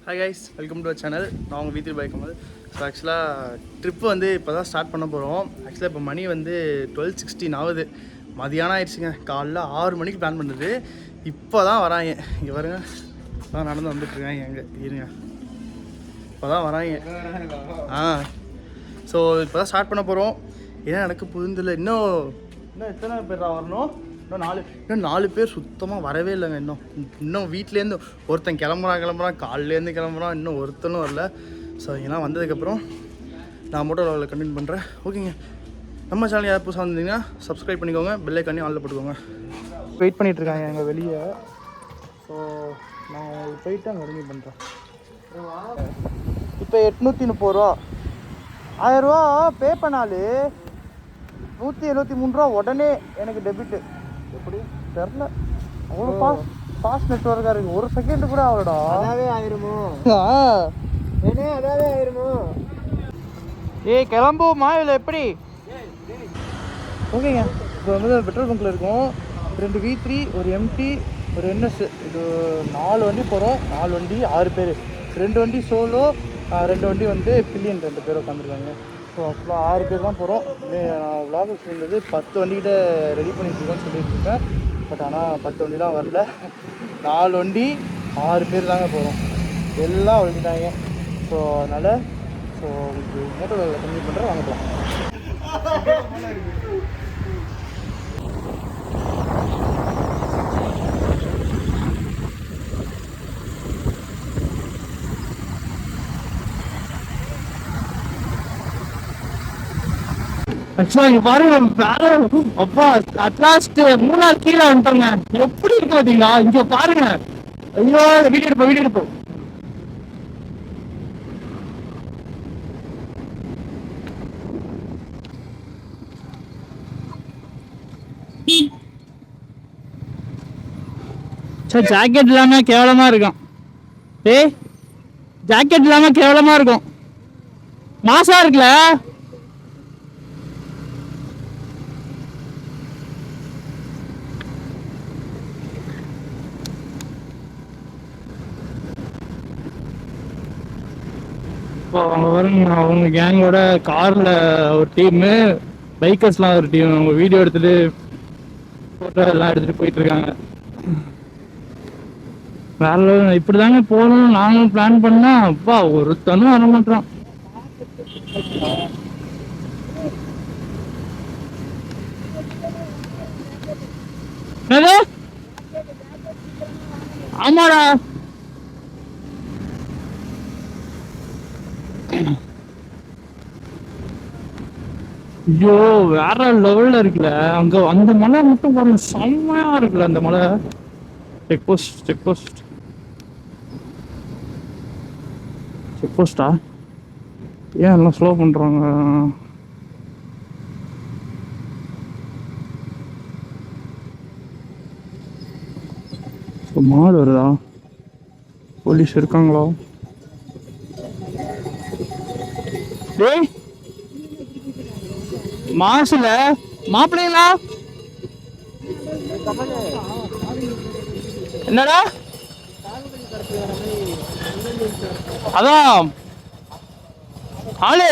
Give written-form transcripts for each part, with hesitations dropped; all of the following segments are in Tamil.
Hi guys, welcome to our channel. நான் உங்கள் வீட்டில் பயக்கமல். ஸோ ஆக்சுவலாக ட்ரிப்பு வந்து இப்போ தான் ஸ்டார்ட் பண்ண போகிறோம். ஆக்சுவலாக இப்போ மணி வந்து 12:16 ஆகுது. மதியானம் ஆயிடுச்சுங்க. காலைல 6 மணிக்கு பிளான் பண்ணுறது. இப்போ தான் வராங்க. இங்கே பாருங்க, இப்போ தான் நடந்து வந்துட்டுருக்காங்க. எங்கே இருங்க, இப்போ தான் வராங்க. ஸோ இப்போ தான் ஸ்டார்ட் பண்ண போகிறோம். என்ன எனக்கு புரிந்தில்லை. இன்னும் எத்தனை பேர் வரணும்? இன்னும் நாலு பேர் சுத்தமாக வரவே இல்லைங்க. இன்னும் வீட்லேருந்து ஒருத்தன் கிளம்புறான், காலையிலேருந்து கிளம்புறான், இன்னும் ஒருத்தனும் வரல. ஸோ இதெல்லாம் வந்ததுக்கப்புறம் நான் மோட்டோ விலாகில் கண்டினியூ பண்ணுறேன். ஓகேங்க, நம்ம சேனல் யார் புதுசாக வந்தீங்கன்னா சப்ஸ்கிரைப் பண்ணிக்கோங்க, பெல் ஐக்கானையும் ஆல்ல போட்டுக்கோங்க. வெயிட் பண்ணிகிட்ருக்காங்க எங்கள் வெளியே. ஸோ நான் போயிட்டு அங்கே கண்டினியூ பண்ணுறேன். இப்போ 830 ரூபா, 1000 ரூபா பே பண்ணாலு 173 ரூபா உடனே எனக்கு டெபிட்டு. எப்படி தெரில, அவ்வளோ ஃபாஸ்ட் நெட்ஒர்க்காக இருக்குது. ஒரு செகண்ட் கூட அவ்வளோடா. அதாவே ஆயிருமோ? அதாவே ஆயிருமோ? ஏய் கிளம்புவோமா இல்லை எப்படி? ஓகேங்க, இப்போ வந்து பெட்ரோல் பங்க்கில் இருக்கும். 2 V3, ஒரு MT, ஒரு NS. இது 4 வண்டி போகிறோம். 4 வண்டி 6 பேர். 2 வண்டி சோலோ, 2 வண்டி வந்து பில்லியன் 2 பேர் உட்காந்துருக்காங்க. ஸோ அப்புறம் 6 பேர் தான் போகிறோம். நான் விலாக் சொல்லியிருந்தது 10 வண்டிகிட்ட ரெடி பண்ணிட்டுருக்கோன்னு சொல்லிட்டு இருக்கேன். பட் ஆனால் 10 வண்டிலாம் வரல. 4 வண்டி 6 பேர் தாங்க போகிறோம். எல்லாம் ஒழிஞ்சிட்டாங்க. ஸோ அதனால் உங்களுக்கு மோட்டோ விலாகில் கண்டினியூ பண்ணுறேன், வாங்கலாம். ஆக்சுவலாக இங்கே பாருங்க, வேற அப்பா அட்லாஸ்ட் மூணார் கீழே வந்துட்டோங்க. எப்படி இருக்கு பார்த்தீங்களா? இங்கே பாருங்க. ஐயோ, வீடியோ எடுப்போம். சார் ஜாக்கெட் இல்லாமல் கேவலமாக இருக்கும். ஜாக்கெட் இல்லாமல் கேவலமாக இருக்கும். மாசா இருக்குல்ல? அவங்க வருங்க, அவங்க கேங்கோட காரில் ஒரு டீமு, பைக்கர்ஸ்லாம் ஒரு டீம். அவங்க வீடியோ எடுத்துகிட்டு ஃபோட்டோ எல்லாம் எடுத்துகிட்டு போயிட்டுருக்காங்க. வேற இப்படி தாங்க போகணும் நாங்களும் பிளான் பண்ணால், அப்பா ஒருத்தனும் வர மாட்டோம். ஆமாடா, ஐயோ வேற லெவல்ல இருக்குல்ல. அங்க அந்த மலை மட்டும் பாருங்க, செம்மையா இருக்குல்ல அந்த மலை. செக் போஸ்டா? ஏன் எல்லாம் ஸ்லோ பண்றாங்க? மாடு வருதா? போலீஸ் இருக்காங்களா? டேய் மாசுல மாப்பிள்ளைங்களா? என்னடா? அதான் ஆளு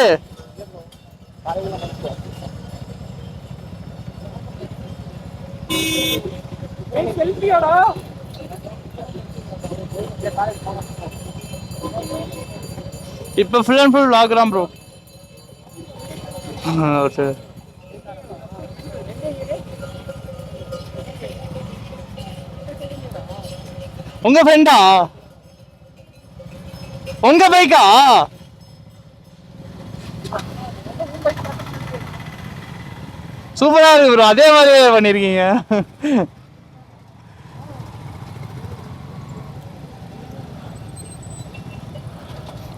செல்ஃபியோடா. இப்போ ஃபுல் அண்ட் ஃபுல் vlog தான் ப்ரோ. சரி, உங்க ஃப்ரெண்டா? உங்க பைக்கா? சூப்பரா இருக்கு ப்ரோ, அதே மாதிரி பண்ணிருக்கீங்க.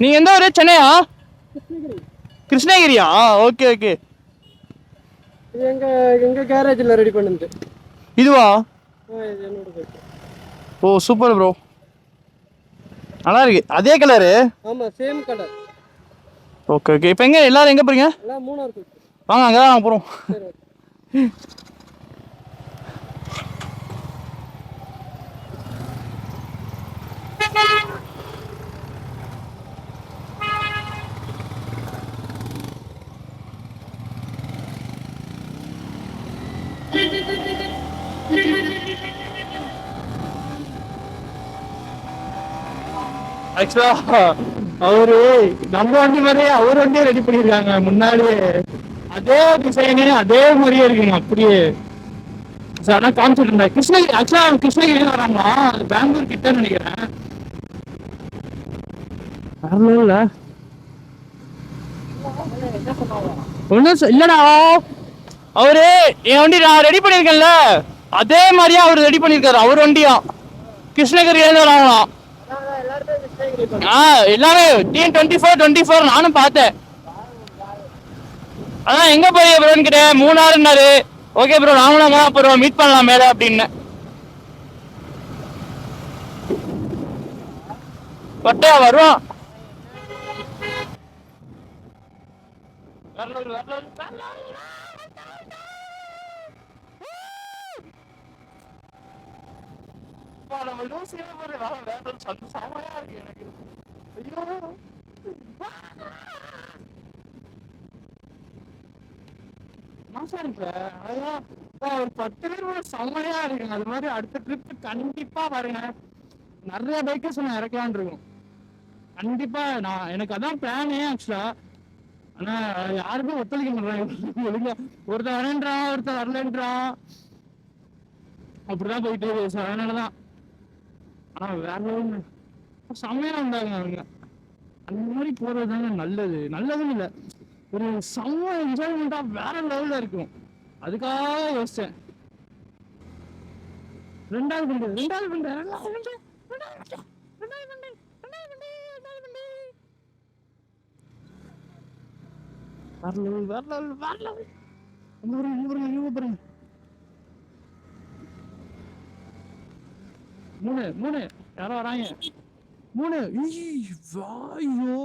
நீங்க எந்த ஊரு? சென்னையா? கிருஷ்ணகிரியா? ஓகே. எங்க கேரேஜ்ல ரெடி பண்ணுது. இதுவா? ஓ சூப்பர் ப்ரோ, நல்லா இருக்கு. அதே கலரு? ஆமா, சேம் கலர். ஓகே. இப்போ எங்க எல்லாரும் எங்க போறீங்க? எல்லாம் மூணார் போறோம். வாங்க, அங்க தான் போறோம். ஆக்சுவலா அவரு நம்ம வண்டி மாதிரியே அவர் வண்டியே ரெடி பண்ணிருக்காங்க முன்னாடியே. அதே டிசைனு அதே மாதிரியே இருக்குங்க அப்படியே. ஆனா காமிச்சிட்டு இருந்தேன் கிருஷ்ணகிரி. ஆக்சுவலா கிருஷ்ணகிரி வராங்களா, பெங்களூர் கிட்ட நினைக்கிறேன். வரல ஒன்னும் இல்லடா, அவரு என் வண்டி நான் ரெடி பண்ணிருக்கேன்ல அதே மாதிரியே அவர் ரெடி பண்ணிருக்காரு. அவர் வண்டியும் கிருஷ்ணகிரியில இருந்து வராங்களாம். எல்லாமே T24 நானும் பார்த்தேன். அதான் எங்க போய் ப்ரோன்னு கேட்டேன். மூணாறுன்னாரு. ஓகே ப்ரோ நாங்களும் அப்புறம் மீட் பண்ணலாம் மேல அப்படின்னு. பட்டையா வருவான். ஒரு 10 பேர் செம்மையா இருக்குங்க. அது மாதிரி அடுத்த ட்ரிப் கண்டிப்பா பாருங்க, நிறைய பைக்கர்ஸ் நான் இறக்கலான் இருக்கும் கண்டிப்பா. நான் எனக்கு அதான் பிளானே ஆக்சுவலா. ஆனா யாருமே ஒத்துழைக்க மாட்டாங்க ஒழுங்கா. ஒருத்தர் வரேன்றான், ஒருத்தர் வரலன்றான், அப்படிதான் போயிட்டு இருக்கு. அதனாலதான். ஆனா வேற செம்மையா இருந்தாங்க அவங்க. அந்த மாதிரி போறதுதாங்க நல்லது. நல்லதுன்னு இல்லை, ஒரு செம்ம என்ஜாய்மெண்டா வேற லெவல்ல இருக்கும். அதுக்காக யோசிச்சேன். ரெண்டாவது பண்றது மூணு யாரோ வராங்க. மூணு வாயோ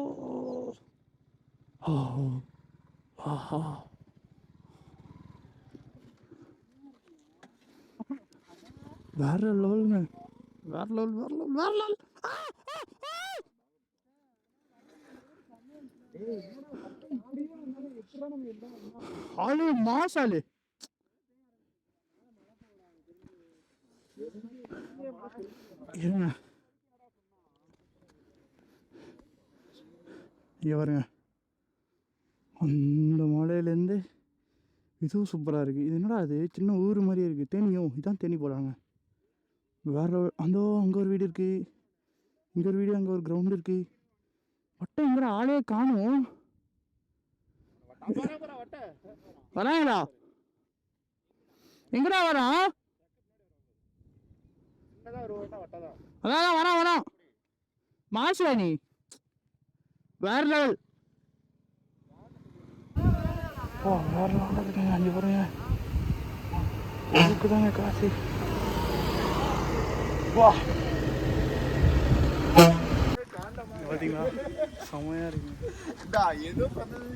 வேற லெவலுங்க. வேற லெவல். ஆளு மாசாலு. இருங்க இங்க பாருங்க, அந்த மலையிலேருந்து இதுவும் சூப்பராக இருக்குது. இது என்னடா அது சின்ன ஊர் மாதிரியே இருக்குது. தேனியோ, இதான் தேனி போடாங்க. வேற அந்த அங்கே ஒரு வீடு இருக்குது, இங்கே ஒரு வீடு, அங்கே ஒரு கிரவுண்ட் இருக்குது. வட்டம் எங்கிற ஆளே காணும். வராங்களா? எங்கடா வரான்? அதான் வரான் மாசுடா நீ. வேற லெவல். வேற லெவலில் இருக்குங்க. அஞ்சு பாருங்க, அதுக்கு தாங்க காசு. வா பார்த்தீங்களா, செம்மையா இருக்கு. ஏதோ பண்ணது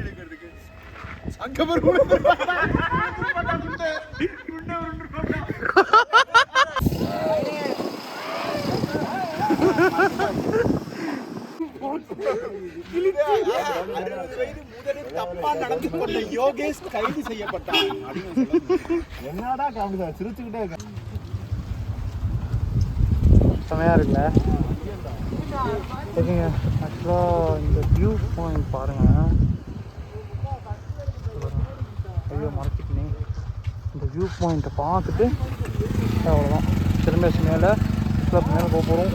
எடுக்கிறதுக்கு அங்கே யோகேஷ் கைது செய்யப்பட்டார். என்னடா காமெடி சிரிச்சுக்கிட்டே இருக்க. செமையா இருக்குல்ல. ஓகேங்க, ஆக்சுவலாக இந்த வியூ பாயிண்ட் பாருங்க. ஐயோ மறைச்சிக்கினே. இந்த வியூ பாயிண்ட்டை பார்த்துட்டு அவ்வளோதான் திரும்ப மேலே மேலே போக போகிறோம்.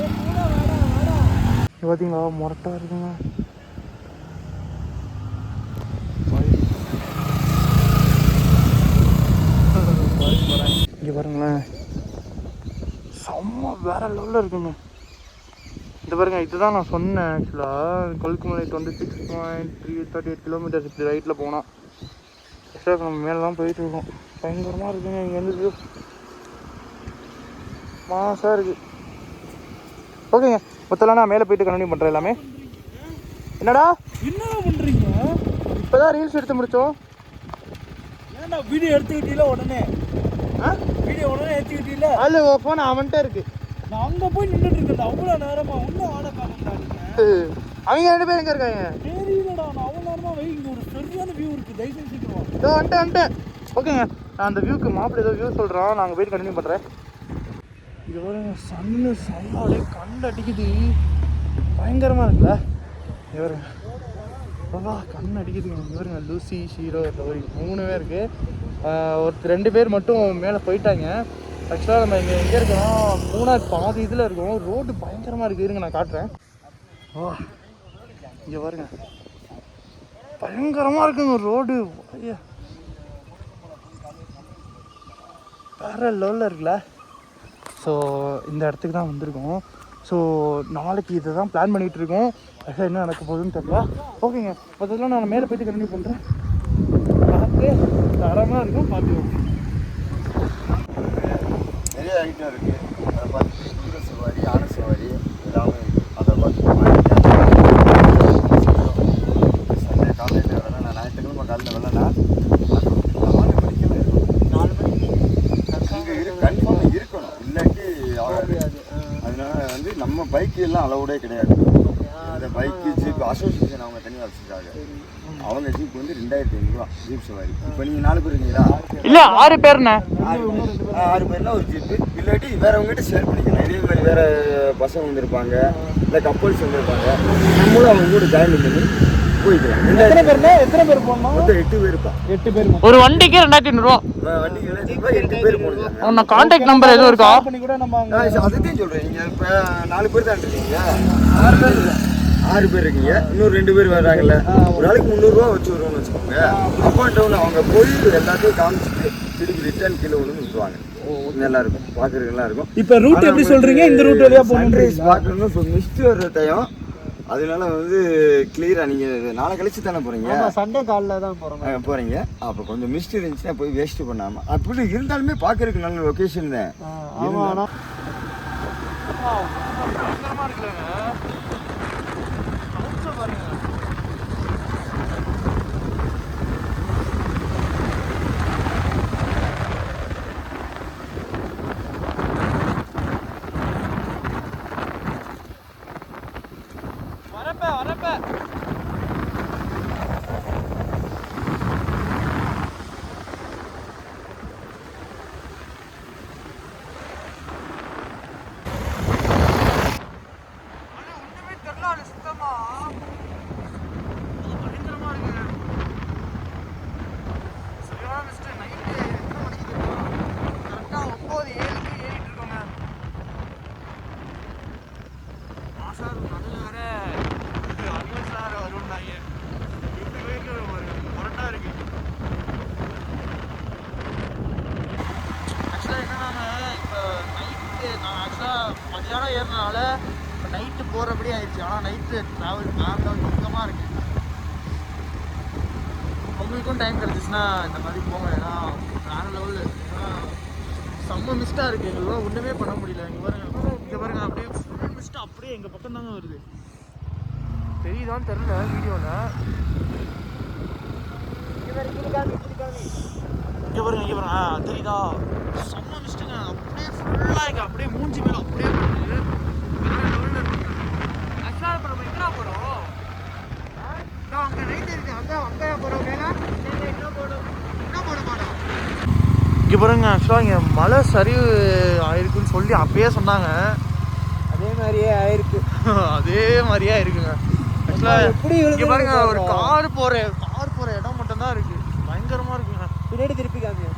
பார்த்தீங்களா மொரட்டாக இருக்குங்க. இங்கே பாருங்களேன், செம்ம வேற லெவலில் இருக்குங்க. இந்த பாருங்க, இதுதான் நான் சொன்னேன் ஆக்சுவலாக. கொல்குமலை 26.338 கிலோமீட்டர்ஸ் இப்படி ரைட்டில் போனால். ஆக்சுவலாக நம்ம மேலே தான் போயிட்டுருக்கோம். பயங்கரமாக இருக்குங்க. இங்கேருந்து வியூ மாசாக இருக்குது. ஓகேங்க, மொத்தம் நான் மேலே போயிட்டு கண்டினியூ பண்ணுறேன் எல்லாமே. என்னடா பண்ணுறீங்க? இப்போ தான் ரீல்ஸ் எடுத்து முடித்தோம். ஏன்டா வீடியோ எடுத்துக்கிட்டீங்களா? உடனே வீடியோ உடனே எடுத்துக்கிட்டீங்களா? அதில் ஃபோன் அவன்கிட்ட இருக்குது. நான் அங்கே போய் நின்றுட்டு இருக்கேன் அவ்வளோ நேரமா. ஒன்றும் ஆட காமிட்டாங்க. அவங்க 2 பேர் எங்கே இருக்காங்க தெரியலடா. நான் அவ்வளோ நேரமாக வை. இங்கே ஒரு சரியான வியூ இருக்குது. தயவுசெய்து சீக்கிரம் இதோ வந்துட்டேன். ஓகேங்க, நான் அந்த வியூக்கு மாப்பிள்ளை ஏதோ வியூ சொல்கிறோம். நான் அங்கே போயிட்டு கண்டினியூ பண்ணுறேன். இது பாருங்க சன்னு செம்ம அப்படியே கண் அடிக்குது, பயங்கரமாக இருக்குல்ல. இது பாருங்க அப்பா கண் அடிக்குதுங்க. இது பாருங்க லூசி, ஷீரோ, லோரி 3 பேர் இருக்குது. ஒருத்தர் 2 பேர் மட்டும் மேலே போயிட்டாங்க. ஆக்சுவலாக நம்ம இங்கே எங்கே இருக்கோம், மூணார் பாதி இதில் இருக்கோம். ரோடு பயங்கரமாக இருக்குது, இருங்க நான் காட்டுறேன். வா இங்கே பாருங்க பயங்கரமாக இருக்குங்க ரோடு, ஐயா வேற லெவலில் இருக்குல்ல. ஸோ இந்த இடத்துக்கு தான் வந்திருக்கோம். ஸோ நாளைக்கு இதை தான் பிளான் பண்ணிகிட்டு இருக்கோம். என்ன நடக்க போகுதுன்னு தெரியல. ஓகேங்க, அதெல்லாம் நான் மேலே போய்ட்டு கண்டினியூ பண்ணுறேன். பார்த்து தரமாக இருக்கும், பார்த்துக்கோங்க. நிறைய ஐட்டம் இருக்குது. அதை பார்த்து குதிரை சவாரி, யானை சவாரி எல்லாமே அதை பார்த்து சண்டே காலையில் வரேன். நான் ஞாயிற்றுக்கிழமை காலையில் வரேன்னா 4 மணிக்கெல்லாம் இருக்கும். 4 மணிக்கு அங்கே கன்ஃபார்ம் இருக்கணும், இல்லாட்டி ஆகாது. அதனால வந்து நம்ம பைக்கு எல்லாம் அளவுடே கிடையாது. இந்த பைக்கு ஜீப் அசோசியேஷன் அவங்க தனியாக வச்சுருக்காங்க. அவங்க ஜீப் வந்து 2500 ரூபா ஜீப் சவாரி. இப்போ நீங்கள் 4 பேர் இருக்கீங்களா? இல்லை 6 பேர்ண்ணே. 6 பேர்னா ஒரு ஜீப்பு, இல்லாட்டி வேறவங்ககிட்ட ஷேர் பண்ணிக்கலாம். இதே மாதிரி வேறு பசங்க வந்துருப்பாங்க, இல்லை கப்பல்ஸ் வந்துருப்பாங்க. நம்மளும் அவங்க கூட ஜாயின் பண்ணி போய்க்கலாம். எத்தனை பேர் போகணும்? மொத்தம் 8 பேருப்பா. 8 பேர். ஒரு வண்டிக்கு 2500 ரூபா. வண்டிக்கு 8 பேர் போகணும். நான் கான்டாக்ட் நம்பர் எதுவும் இருக்கா? அதையும் சொல்கிறேன். நீங்கள் இப்போ 4 பேர் தான் இருக்கீங்க, 6 பேர் இருக்கீங்க, இன்னொரு 2 பேர் வர்றாங்கல்ல. ஒரு நாளைக்கு 300 ரூபா வச்சு வருவோம்னு வச்சுக்கோங்க. அப் அண்ட் டவுன் அவங்க போய் எல்லாத்தையும் காமிச்சிட்டு திருப்பி ரிட்டர்ன் கீழே ஒன்று விட்டுருவாங்க. நல்லா இருக்கும், பார்க்குறதுக்கு நல்லா இருக்கும். இப்போ ரூட் எப்படி சொல்கிறீங்க? இந்த ரூட் வழியாக போகணும். சன்ரைஸ் பார்க்கணும். இப்போ மிஸ்ட் வர்ற டைம், அதனால வந்து கிளியராக நீங்கள் நாளை கழிச்சு தானே போகிறீங்க? சண்டே காலையில் தான் போகிறீங்க. அப்போ கொஞ்சம் மிஸ்ட் இருந்துச்சுன்னா போய் வேஸ்ட்டு பண்ணாமல், அப்படி இருந்தாலுமே பார்க்கறதுக்கு நல்ல லொக்கேஷன் தான். மதியானம் ஏறினால இப்போ நைட்டு போகிறபடி ஆயிடுச்சு. ஆனால் நைட்டு ட்ராவல் சுத்தமாக இருக்கு. உங்களுக்கும் டைம் கிடச்சிச்சுன்னா இந்த மாதிரி போங்க. ஏன்னா வேறு லெவலு, செம்ம மிஸ்டாக இருக்குது. எங்களுக்குலாம் ஒன்றுமே பண்ண முடியல. இங்கே பாருங்க அப்படியே ஃபுல் மிஸ்ட்டு அப்படியே எங்கள் பக்கம் தாங்க வருது. தெரியுதான்னு தெரில வீடியோவில். இங்கே பாருங்க தெரியுதா? செம்ம மிஸ்ட்டுங்க, அப்படியே ஃபுல்லாக இருக்கு. அப்படியே மூஞ்சி மேலே அப்படியே போகுது. ஆக்சுவலாக இப்போ நம்ம எங்கே போகிறோம்? அங்கே நைட் இருக்கு, அங்கே போகிறோம். என்ன போட மாட்டோம். இங்கே பாருங்க, ஆக்சுவலாக இங்கே மழை சரிவு ஆயிருக்குன்னு சொல்லி அப்பயே சொன்னாங்க. அதே மாதிரியே ஆயிருக்கு. அதே மாதிரியே இருக்குங்க. ஆக்சுவலாக இங்கே பாருங்க, ஒரு கார் போகிற இடம் மட்டும்தான் இருக்குது. பயங்கரமாக இருக்குங்க. பின்னாடி திருப்பி காமிங்க.